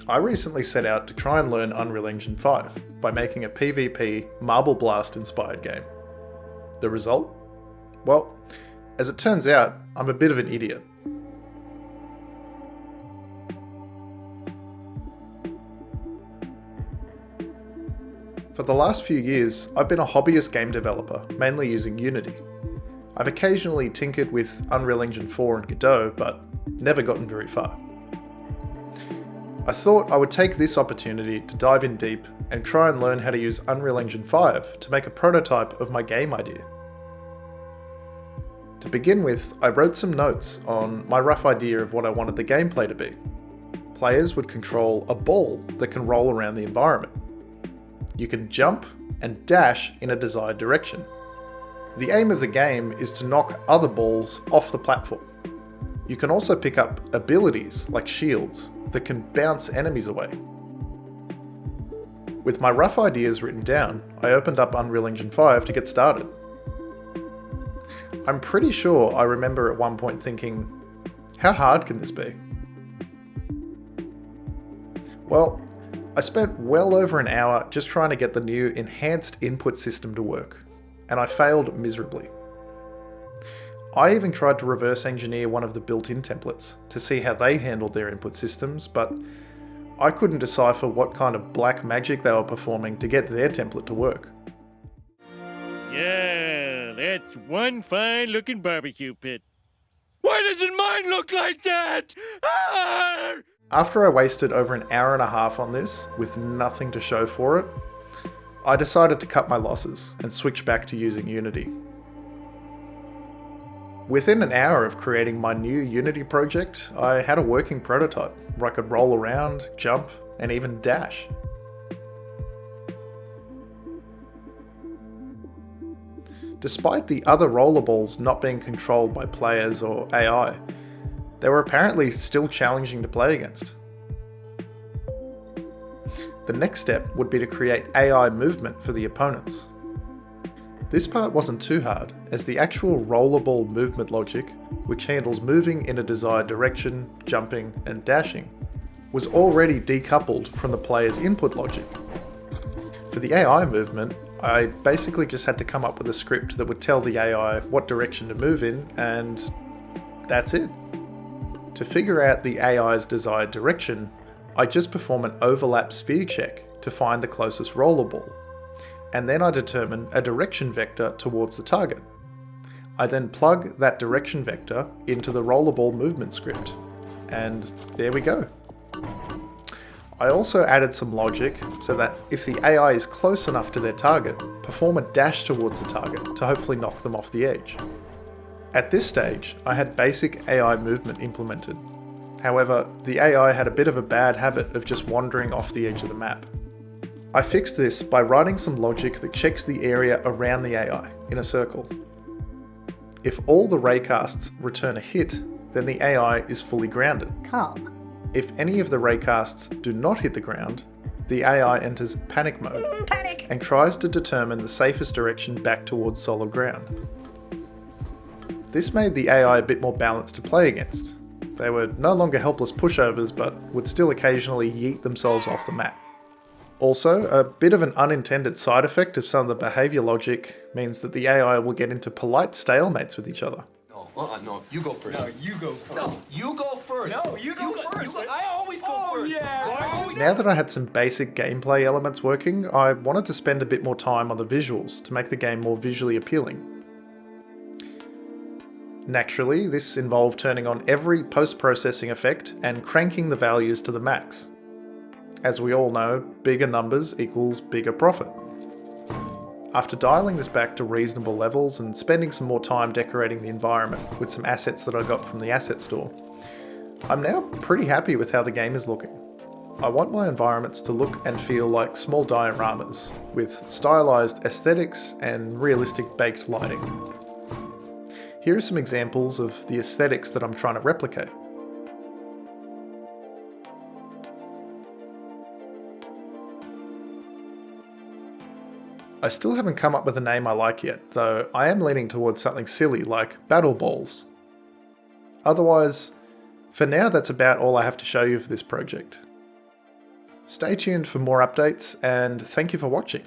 I recently set out to try and learn Unreal Engine 5 by making a PvP Marble Blast inspired game. The result? Well, as it turns out, I'm a bit of an idiot. For the last few years, I've been a hobbyist game developer, mainly using Unity. I've occasionally tinkered with Unreal Engine 4 and Godot, but never gotten very far. I thought I would take this opportunity to dive in deep and try and learn how to use Unreal Engine 5 to make a prototype of my game idea. To begin with, I wrote some notes on my rough idea of what I wanted the gameplay to be. Players would control a ball that can roll around the environment. You can jump and dash in a desired direction. The aim of the game is to knock other balls off the platform. You can also pick up abilities like shields that can bounce enemies away. With my rough ideas written down, I opened up Unreal Engine 5 to get started. I'm pretty sure I remember at one point thinking, how hard can this be? Well, I spent well over an hour just trying to get the new enhanced input system to work, and I failed miserably. I even tried to reverse engineer one of the built-in templates to see how they handled their input systems, but I couldn't decipher what kind of black magic they were performing to get their template to work. Yeah, that's one fine-looking barbecue pit. Why doesn't mine look like that? Ah! After I wasted over an hour and a half on this, with nothing to show for it, I decided to cut my losses and switch back to using Unity. Within an hour of creating my new Unity project, I had a working prototype where I could roll around, jump, and even dash. Despite the other rollerballs not being controlled by players or AI, they were apparently still challenging to play against. The next step would be to create AI movement for the opponents. This part wasn't too hard, as the actual rollerball movement logic, which handles moving in a desired direction, jumping, and dashing, was already decoupled from the player's input logic. For the AI movement, I basically just had to come up with a script that would tell the AI what direction to move in, and that's it. To figure out the AI's desired direction, I just perform an overlap sphere check to find the closest rollerball, and then I determine a direction vector towards the target. I then plug that direction vector into the rollerball movement script, and there we go. I also added some logic so that if the AI is close enough to their target, perform a dash towards the target to hopefully knock them off the edge. At this stage, I had basic AI movement implemented. However, the AI had a bit of a bad habit of just wandering off the edge of the map. I fixed this by writing some logic that checks the area around the AI in a circle. If all the raycasts return a hit, then the AI is fully grounded. Calm. If any of the raycasts do not hit the ground, the AI enters panic mode Panic! and tries to determine the safest direction back towards solid ground. This made the AI a bit more balanced to play against. They were no longer helpless pushovers, but would still occasionally yeet themselves off the map. Also, a bit of an unintended side effect of some of the behaviour logic means that the AI will get into polite stalemates with each other. No, you go first. No, you go first. No, you go first. No, you go first. I always go first. Yeah. Now that I had some basic gameplay elements working, I wanted to spend a bit more time on the visuals to make the game more visually appealing. Naturally, this involved turning on every post-processing effect and cranking the values to the max. As we all know, bigger numbers equals bigger profit. After dialing this back to reasonable levels and spending some more time decorating the environment with some assets that I got from the asset store, I'm now pretty happy with how the game is looking. I want my environments to look and feel like small dioramas, with stylized aesthetics and realistic baked lighting. Here are some examples of the aesthetics that I'm trying to replicate. I still haven't come up with a name I like yet, though I am leaning towards something silly like Battle Balls. Otherwise, for now that's about all I have to show you for this project. Stay tuned for more updates, and thank you for watching.